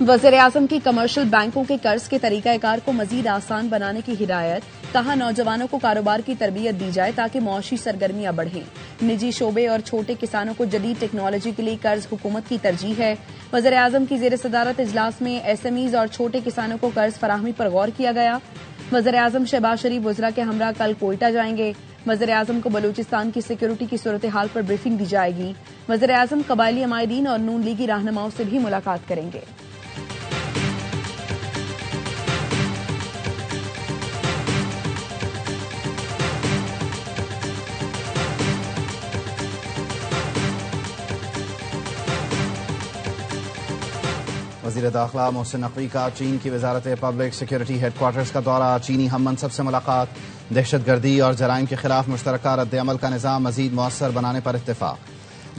वज़ीर-ए-आज़म की कमर्शियल बैंकों के कर्ज के तरीकाकार को मजीद आसान बनाने की हिदायत। कहा, नौजवानों को कारोबार की तरबियत दी जाए ताकि मौशी सरगर्मियां बढ़ें। निजी शोबे और छोटे किसानों को जदीद टेक्नोलॉजी के लिए कर्ज हुकूमत की तरजीह है। वज़ीर-ए-आज़म की ज़ेर सदारत इजलास में एसएमईज और छोटे किसानों को कर्ज फराहमी पर गौर किया गया। वज़ीर-ए-आज़म शहबाज शरीफ वज़रा के हमरा कल कोयटा जाएंगे। वज़ीर-ए-आज़म को बलूचिस्तान की सिक्योरिटी की सूरत हाल पर ब्रीफिंग दी जाएगी। वज़ीर-ए-आज़म कबायली अमायदीन और नून लीगी रहनुमाओं से भी मुलाकात करेंगे। वज़ीर दाखिला मोहसिन नकवी का चीन की वजारत पब्लिक सिक्योरिटी हेडक्वार्टर्स का दौरा। चीनी हम मनसब से मुलाकात। दहशतगर्दी और जराइम के खिलाफ मुश्तरका रद्द-ए-अमल का निज़ाम मजीद मौसर बनाने पर इत्तेफाक।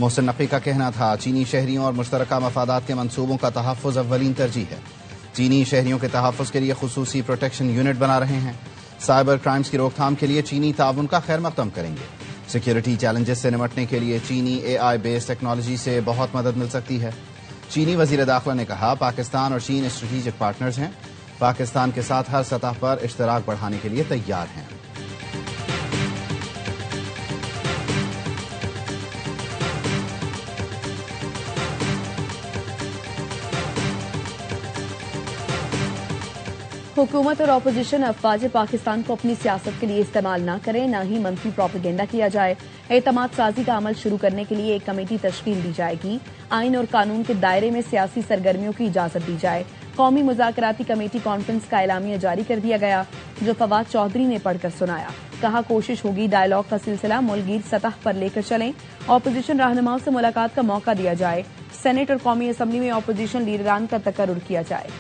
मोहसिन नकवी का कहना था, चीनी शहरियों और मुश्तरका मफादात के मनसूबों का तहफ़्फ़ुज़ अव्वलीन तरजीह है। चीनी शहरियों के तहफ़्फ़ुज़ के लिए खुसूसी प्रोटेक्शन यूनिट बना रहे हैं। साइबर क्राइम्स की रोकथाम के लिए चीनी ताउन का खैर मकदम करेंगे। सिक्योरिटी चैलेंजेस से निपटने के लिए चीनी AI बेस्ड टेक्नोलॉजी से बहुत मदद मिल सकती है। चीनी वज़ीर दाखिला ने कहा, पाकिस्तान और चीन स्ट्रेटेजिक पार्टनर्स हैं। पाकिस्तान के साथ हर सतह पर इश्तराक बढ़ाने के लिए तैयार हैं। हुकूमत और अपोजिशन अफवाज पाकिस्तान को अपनी सियासत के लिए इस्तेमाल न करें, न ही मनफी प्रोपेगेंडा किया जाए। एतमाद साजी का अमल शुरू करने के लिए एक कमेटी तश्कील दी जाएगी। आइन और कानून के दायरे में सियासी सरगर्मियों की इजाजत दी जाए। कौमी मुज़ाकराती कमेटी कॉन्फ्रेंस का एलामिया जारी कर दिया गया, जो फवाद चौधरी ने पढ़कर सुनाया। कहा, कोशिश होगी डायलॉग का सिलसिला मुल्कगीर सतह पर लेकर चलें। अपोजिशन रहनुमाओं से मुलाकात का मौका दिया जाए। सेनेट और कौमी असम्बली में अपोजिशन लीडरान का तकर्रुर किया जाए।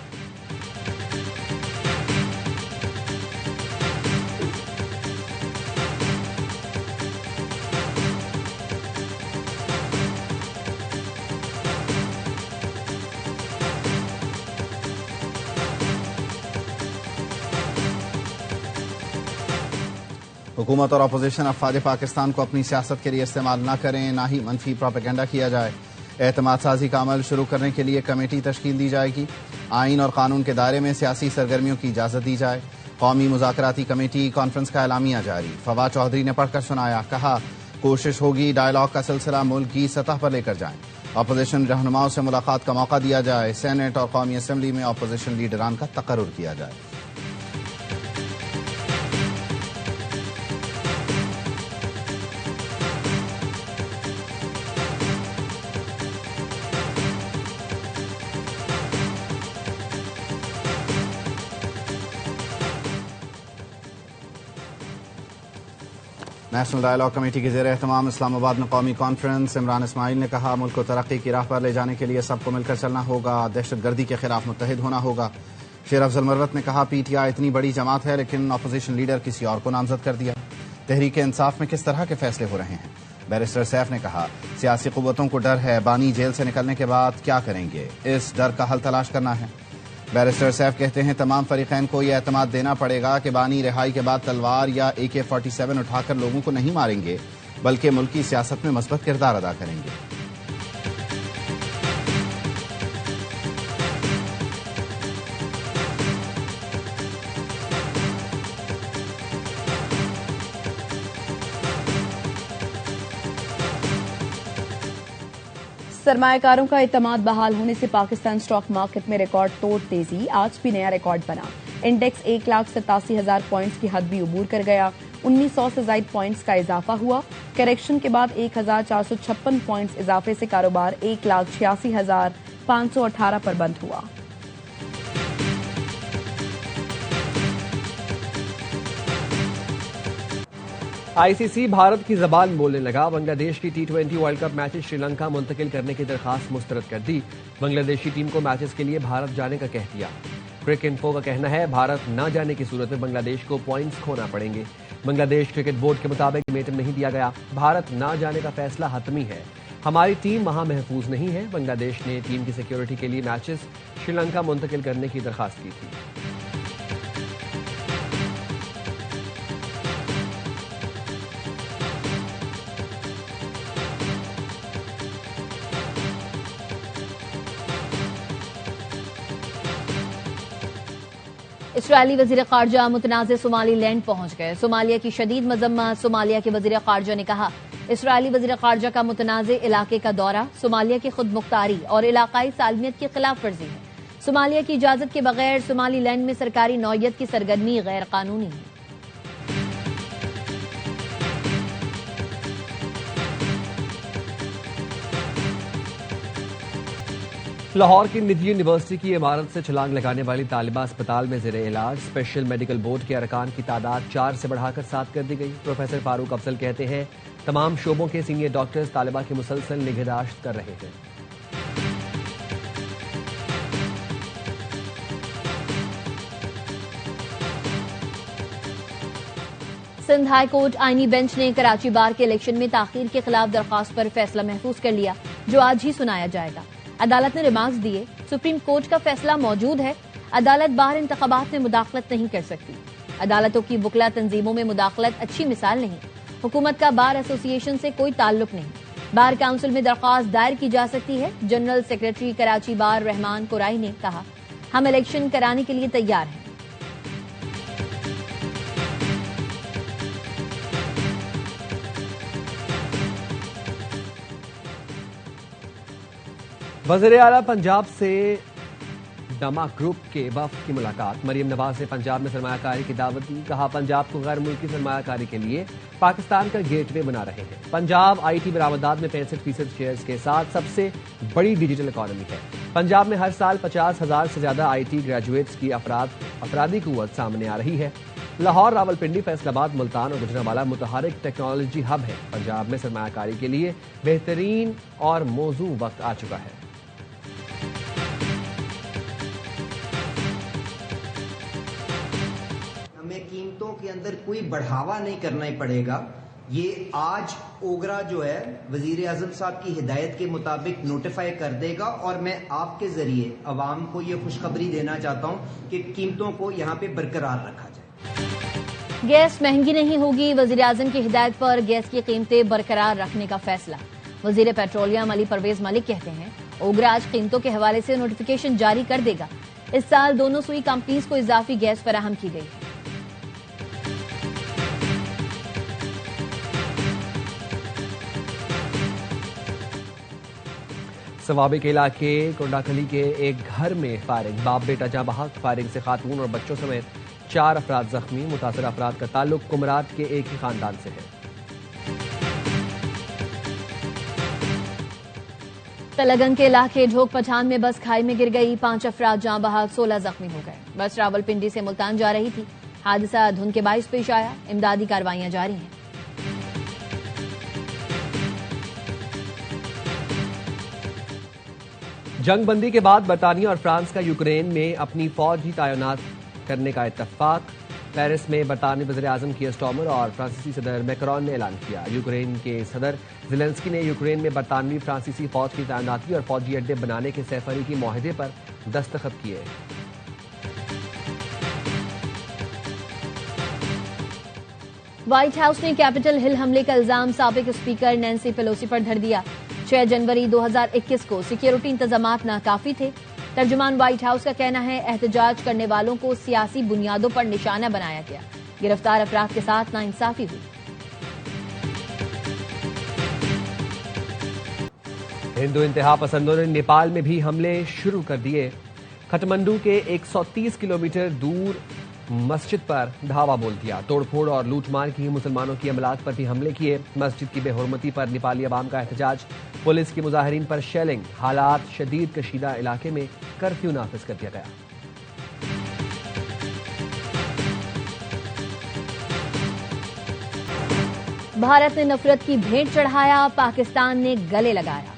हुकूमत और अपोजिशन अफवाज पाकिस्तान को अपनी सियासत के लिए इस्तेमाल न करें, ना ही मनफी प्रोपेगेंडा किया जाए। एतमाद साजी का अमल शुरू करने के लिए कमेटी तश्कील दी जाएगी। आइन और कानून के दायरे में सियासी सरगर्मियों की इजाजत दी जाए। कौमी मुज़ाकराती कमेटी कॉन्फ्रेंस का एलामिया जारी। फवाद चौधरी ने पढ़कर सुनाया। कहा, कोशिश होगी डायलॉग का सिलसिला मुल्क की सतह पर लेकर जाएं। अपोजिशन रहनुमाओं से मुलाकात का मौका दिया जाए। सेनेट और कौमी असम्बली में अपोजिशन लीडरान का तकर्रुर किया जाए। नेशनल डायलॉग कमेटी के ज़ेर एहतमाम इस्लामाबाद में कौमी कॉन्फ्रेंस। इमरान इस्माइल ने कहा, मुल्क को तरक्की की राह पर ले जाने के लिए सबको मिलकर चलना होगा। दहशतगर्दी के खिलाफ मुत्तहिद होना होगा। शेर अफजल मरवत ने कहा, PTI इतनी बड़ी जमात है लेकिन अपोजिशन लीडर किसी और को नामजद कर दिया। तहरीक इंसाफ में किस तरह के फैसले हो रहे हैं। बैरिस्टर सैफ ने कहा, सियासी कुव्वतों को डर है, बानी जेल से निकलने के बाद क्या करेंगे, इस डर का हल तलाश करना है। बैरिस्टर सैफ कहते हैं, तमाम फरीकैन को यह एतमाद देना पड़ेगा कि बानी रिहाई के बाद तलवार या AK-47 उठाकर लोगों को नहीं मारेंगे, बल्कि मुल्क की सियासत में मस्बत किरदार अदा करेंगे। सरमायाकारों का एतमाद बहाल होने से पाकिस्तान स्टॉक मार्केट में रिकॉर्ड तोड़ तेजी। आज भी नया रिकॉर्ड बना। इंडेक्स 1,87,000 पॉइंट्स की हद भी अबूर कर गया। 1900 से ज्यादा पॉइंट्स का इजाफा हुआ। करेक्शन के बाद 1,456 पॉइंट्स इजाफे से कारोबार 1,86,518 पर बंद हुआ। ICC भारत की जबान बोलने लगा। बांग्लादेश की T20 world cup matches Sri Lanka मुंतकिल करने की दरखास्त मुस्तरद कर दी। बांग्लादेशी टीम को मैचेस के लिए भारत जाने का कह दिया। क्रिक इन्फो का कहना है, भारत न जाने की सूरत में बांग्लादेश को पॉइंट्स खोना पड़ेंगे। बांग्लादेश क्रिकेट बोर्ड के मुताबिक अल्टीमेटम नहीं दिया गया। भारत न जाने का फैसला हतमी है। हमारी टीम वहां महफूज नहीं है। बांग्लादेश ने टीम की सिक्योरिटी के लिए मैचेस श्रीलंका मुंतकिल करने की दरखास्त की थी। इसराइली वजीर खारजा मुतनाज़े सोमालीलैंड पहुंच गए। सोमालिया की शदीद मजम्मत। सोमालिया के वजीर खारजा ने कहा, इसराइली वजीर खारजा का मुतनाज़े इलाके का दौरा सोमालिया की खुद मुख्तारी और इलाकाई सालमियत की खिलाफ वर्जी है। सोमालिया की इजाजत के बगैर सोमालीलैंड में सरकारी नौयत की सरगर्मी गैर कानूनी है। लाहौर की निजी यूनिवर्सिटी की इमारत से छलांग लगाने वाली तालिबा अस्पताल में ज़ेरे इलाज। स्पेशल मेडिकल बोर्ड के अरकान की तादाद 4 से बढ़ाकर 7 कर दी गई। प्रोफेसर फारूक अफजल कहते हैं, तमाम शोबों के सीनियर डॉक्टर्स तालिबा की मुसलसल निगहदाश्त कर रहे हैं। सिंध हाई कोर्ट आईनी बेंच ने कराची बार के इलेक्शन में ताखीर के खिलाफ दरख्वास्त पर फैसला महफूज कर लिया, जो आज ही सुनाया जाएगा। अदालत ने रिमार्क्स दिए, सुप्रीम कोर्ट का फैसला मौजूद है, अदालत बाहर इंतखाबात में मुदाखलत नहीं कर सकती। अदालतों की वुकला तंजीमों में मुदाखलत अच्छी मिसाल नहीं। हुकूमत का बार एसोसिएशन से कोई ताल्लुक नहीं। बार काउंसिल में दरख्वास्त दायर की जा सकती है। जनरल सेक्रेटरी कराची बार रहमान कुराई ने कहा, हम इलेक्शन कराने के लिए तैयार हैं। वज़ीर आला पंजाब से डमा ग्रुप के वफ़द की मुलाकात। मरीम नवाज ने पंजाब में सरमायाकारी की दावत दी। कहा, पंजाब को गैर मुल्की सरमायाकारी के लिए पाकिस्तान का गेटवे बना रहे हैं। पंजाब IT बरामदात में 65% शेयर्स के साथ सबसे बड़ी डिजिटल इकॉनमी है। पंजाब में हर साल 50,000 से ज्यादा IT ग्रेजुएट्स की अफरादी कुव्वत सामने आ रही है। लाहौर, रावलपिंडी, फैसलाबाद, मुल्तान और गुजरांवाला मुतहरिक टेक्नोलॉजी हब है। पंजाब में सरमायाकारी के लिए बेहतरीन और मौजू वक्त आ चुका है। कीमतों के अंदर कोई बढ़ावा नहीं करना ही पड़ेगा। ये आज ओगरा जो है वजीर आजम साहब की हिदायत के मुताबिक नोटिफाई कर देगा और मैं आपके जरिए अवाम को ये खुशखबरी देना चाहता हूँ कि कीमतों को यहाँ पे बरकरार रखा जाए। गैस महंगी नहीं होगी। वजीर आजम की हिदायत पर गैस की कीमतें बरकरार रखने का फैसला। वजीर पेट्रोलियम अली परवेज मलिक कहते हैं, ओगरा आज कीमतों के हवाले से नोटिफिकेशन जारी कर देगा। इस साल दोनों सुई कंपनीज को इजाफी गैस फराहम की गई है। सवाबी के इलाके कोंडाखली के एक घर में फायरिंग। बाप बेटा जाँ बहक। फायरिंग से खातून और बच्चों समेत 4 अफराद जख्मी। मुतासर अफराद का ताल्लुक कुमरात के एक ही खानदान से है। तलगन के इलाके ढोक पठान में बस खाई में गिर गई। 5 अफराद जाँ बहक, 16 जख्मी हो गए। बस रावलपिंडी से मुल्तान जा रही थी। हादसा धुंध के बाइस पेश आया। इमदादी कार्रवाइयां जारी हैं। जंग बंदी के बाद बरतानिया और फ्रांस का यूक्रेन में अपनी फौज ही तैनात करने का इत्तफाक। पेरिस में बरतानी वज़ीर आज़म कीयर स्टार्मर और फ्रांसीसी सदर मैक्रोन ने ऐलान किया। यूक्रेन के सदर ज़ेलेंस्की ने यूक्रेन में बरतानवी फ्रांसीसी फौज की तैनाती और फौजी अड्डे बनाने के सैफरी के मुआहदे पर दस्तखत किए। व्हाइट हाउस ने कैपिटल हिल हमले का इल्जाम साबिक स्पीकर नैंसी पेलोसी पर धर दिया। 6 जनवरी 2021 को सिक्योरिटी इंतजामात नाकाफी थे। तर्जुमान व्हाइट हाउस का कहना है, एहतजाज करने वालों को सियासी बुनियादों पर निशाना बनाया गया। गिरफ्तार अफराद के साथ नाइंसाफी हुई। हिंदू इंतहा पसंदों ने नेपाल में भी हमले शुरू कर दिए। खटमंडू के 130 किलोमीटर दूर मस्जिद पर धावा बोल दिया। तोड़फोड़ और लूटमार की मुसलमानों की अमलाक पर भी हमले किए। मस्जिद की बेहुरमती पर नेपाली अवाम का एहतजाज। पुलिस की मुजाहिरीन पर शेलिंग। हालात शदीद कशीदा इलाके में कर्फ्यू नाफिज कर दिया गया। भारत ने नफरत की भेंट चढ़ाया, पाकिस्तान ने गले लगाया।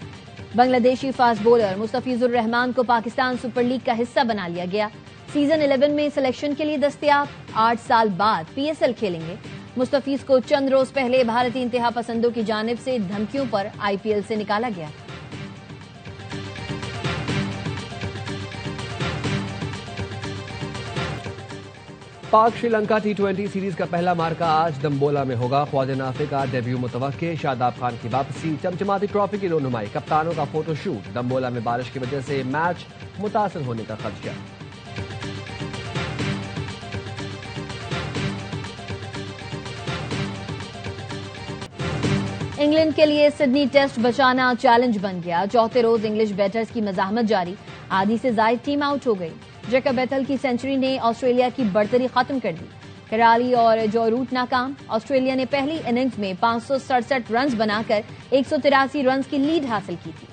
बांग्लादेशी फास्ट बॉलर मुस्तफिजुर रहमान को पाकिस्तान सुपर लीग का हिस्सा बना लिया गया। सीजन 11 में सिलेक्शन के लिए दस्तयाब। 8 साल बाद PSL खेलेंगे। मुस्तफिज को चंद रोज पहले भारतीय इंतहा पसंदों की जानिब से धमकियों पर IPL से निकाला गया। पाक श्रीलंका T20 सीरीज का पहला मार्का आज दम्बोला में होगा। ख्वाजा नाफे का डेब्यू मुतवक्के। शादाब खान की वापसी। चमचमाती ट्रॉफी की रोनुमाई। कप्तानों का फोटोशूट। दम्बोला में बारिश की वजह से मैच मुतासर होने का खदशा। इंग्लैंड के लिए सिडनी टेस्ट बचाना चैलेंज बन गया। चौथे रोज इंग्लिश बैटर्स की मजाहमत जारी, आधी से ज्यादा टीम आउट हो गई। जैकब बेथल की सेंचुरी ने ऑस्ट्रेलिया की बढ़तरी खत्म कर दी। कराली और जो रूट नाकाम। ऑस्ट्रेलिया ने पहली इनिंग्स में 567 रन बनाकर 183 रन की लीड हासिल की थी।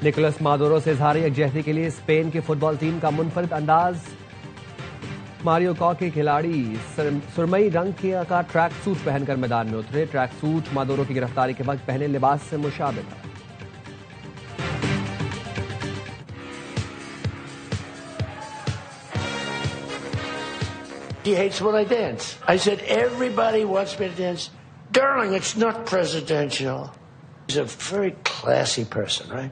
निकोलस मादुरो से इजहार यकजहती के लिए स्पेन की फुटबॉल टीम का मुनफरिद अंदाज। मारियो कॉ के खिलाड़ी सुरमई रंग का ट्रैक सूट पहनकर मैदान में उतरे। ट्रैक सूट मादुरो की गिरफ्तारी के वक्त पहने लिबास से मुशाबिह था। He hates when I dance. I said, everybody wants me to dance. Darling, it's not presidential. He's a very classy person, right?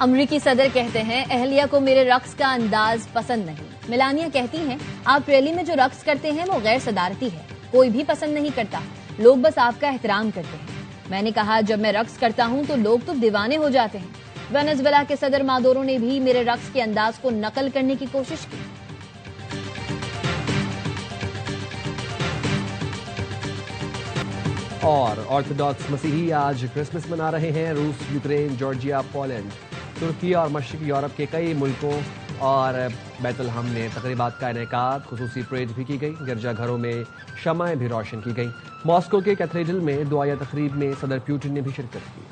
अमरीकी सदर कहते हैं अहलिया को मेरे रक्स का अंदाज पसंद नहीं। मिलानिया कहती हैं आप रैली में जो रक्स करते हैं वो गैर सदारती है, कोई भी पसंद नहीं करता, लोग बस आपका एहतराम करते हैं। मैंने कहा जब मैं रक्स करता हूं तो लोग तो दीवाने हो जाते हैं। वेनेजुएला के सदर मादुरो ने भी मेरे रक्स के अंदाज को नकल करने की कोशिश की। और ऑर्थोडॉक्स मसीही आज क्रिसमस मना रहे हैं। रूस, यूक्रेन, जॉर्जिया, पोलैंड, तुर्की और मशरकी यूरोप के कई मुल्कों और बैतुलहम में तकरीबात का इनेकाद, खुसूसी परेड भी की गई। गिरजाघरों में शमाएं भी रोशन की गई। मॉस्को के कैथेड्रल में दुआया तकरीब में सदर पुतिन ने भी शिरकत की।